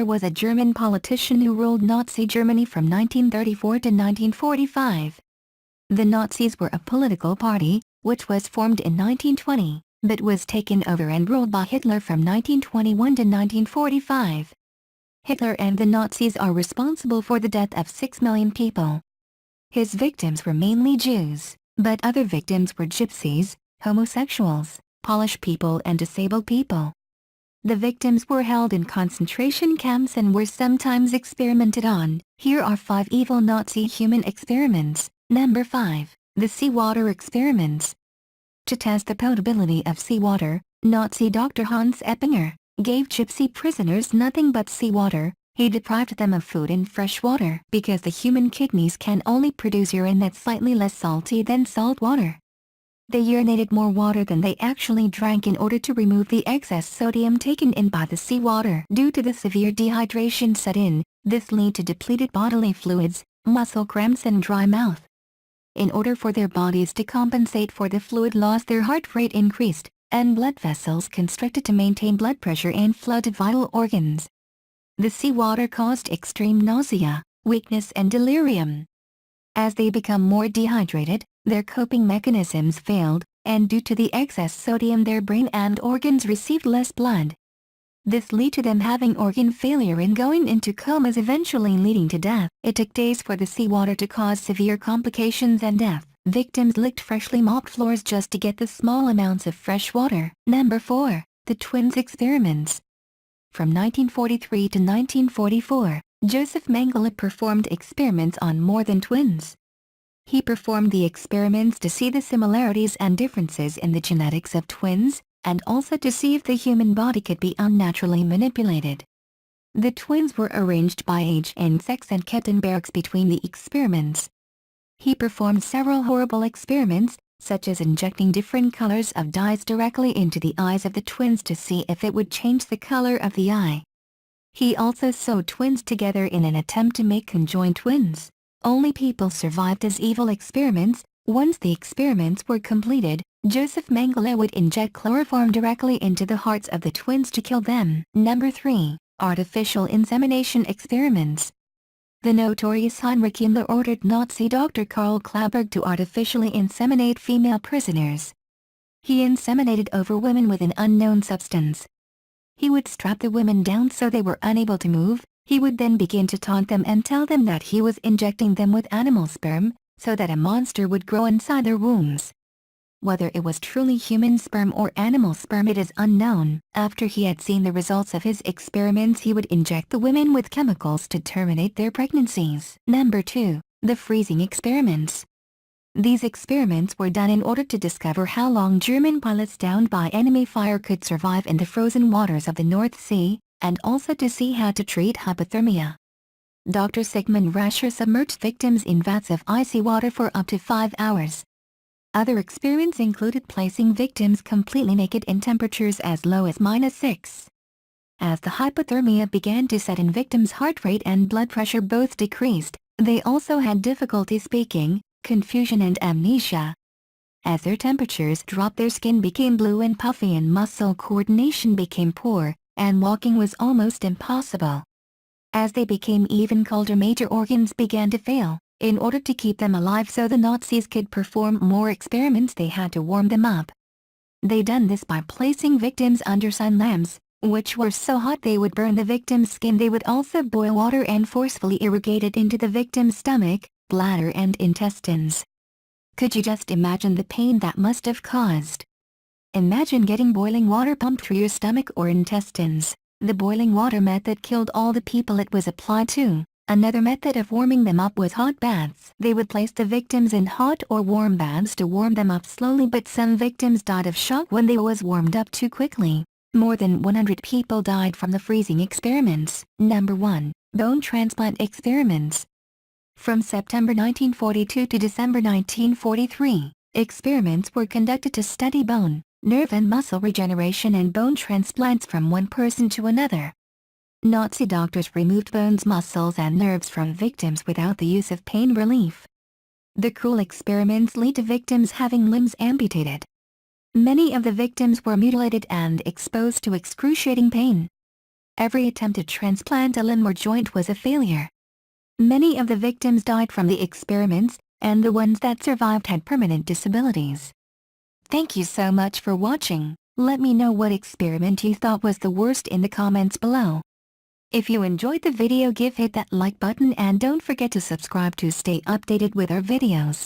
was a German politician who ruled Nazi Germany from 1934 to 1945. The Nazis were a political party, which was formed in 1920, but was taken over and ruled by Hitler from 1921 to 1945. Hitler and the Nazis are responsible for the death of 6 million people. His victims were mainly Jews, but other victims were gypsies, homosexuals, Polish people and disabled people. The victims were held in concentration camps and were sometimes experimented on. Here are 5 evil Nazi human experiments. Number 5. The seawater experiments. To test the potability of seawater, Nazi Dr. Hans Eppinger gave gypsy prisoners nothing but seawater. He deprived them of food and fresh water because the human kidneys can only produce urine that's slightly less salty than salt water. They urinated more water than they actually drank in order to remove the excess sodium taken in by the seawater. Due to the severe dehydration set in, this led to depleted bodily fluids, muscle cramps and dry mouth. In order for their bodies to compensate for the fluid loss, their heart rate increased, and blood vessels constricted to maintain blood pressure and flow to vital organs. The seawater caused extreme nausea, weakness and delirium. As they become more dehydrated, their coping mechanisms failed, and due to the excess sodium their brain and organs received less blood. This led to them having organ failure and going into comas, eventually leading to death. It took days for the seawater to cause severe complications and death. Victims licked freshly mopped floors just to get the small amounts of fresh water. Number 4. The twins experiments. From 1943 to 1944, Joseph Mengele performed experiments on more than twins. He performed the experiments to see the similarities and differences in the genetics of twins, and also to see if the human body could be unnaturally manipulated. The twins were arranged by age and sex and kept in barracks between the experiments. He performed several horrible experiments, such as injecting different colors of dyes directly into the eyes of the twins to see if it would change the color of the eye. He also sewed twins together in an attempt to make conjoined twins. Only people survived his evil experiments. Once the experiments were completed, Joseph Mengele would inject chloroform directly into the hearts of the twins to kill them. Number 3. Artificial insemination experiments. The notorious Heinrich Himmler ordered Nazi Dr. Karl Klauberg to artificially inseminate female prisoners. He inseminated over women with an unknown substance. He would strap the women down so they were unable to move. He would then begin to taunt them and tell them that he was injecting them with animal sperm, so that a monster would grow inside their wombs. Whether it was truly human sperm or animal sperm, it is unknown. After he had seen the results of his experiments, he would inject the women with chemicals to terminate their pregnancies. Number 2. The freezing experiments. These experiments were done in order to discover how long German pilots downed by enemy fire could survive in the frozen waters of the North Sea, and also to see how to treat hypothermia. Dr. Sigmund Rascher submerged victims in vats of icy water for up to 5 hours. Other experiments included placing victims completely naked in temperatures as low as -6. As the hypothermia began to set in, victims' heart rate and blood pressure both decreased. They also had difficulty speaking, confusion and amnesia. As their temperatures dropped, their skin became blue and puffy and muscle coordination became poor, and walking was almost impossible. As they became even colder, major organs began to fail. In order to keep them alive so the Nazis could perform more experiments, they had to warm them up. They done this by placing victims under sun lamps, which were so hot they would burn the victim's skin. They would also boil water and forcefully irrigate it into the victim's stomach, bladder and intestines. Could you just imagine the pain that must have caused? Imagine getting boiling water pumped through your stomach or intestines. The boiling water method killed all the people it was applied to. Another method of warming them up was hot baths. They would place the victims in hot or warm baths to warm them up slowly, but some victims died of shock when they was warmed up too quickly. More than 100 people died from the freezing experiments. Number 1. Bone transplant experiments. From September 1942 to December 1943, experiments were conducted to study bone, nerve and muscle regeneration and bone transplants from one person to another. Nazi doctors removed bones, muscles and nerves from victims without the use of pain relief. The cruel experiments lead to victims having limbs amputated. Many of the victims were mutilated and exposed to excruciating pain. Every attempt to transplant a limb or joint was a failure. Many of the victims died from the experiments, and the ones that survived had permanent disabilities. Thank you so much for watching. Let me know what experiment you thought was the worst in the comments below. If you enjoyed the video, hit that like button and don't forget to subscribe to stay updated with our videos.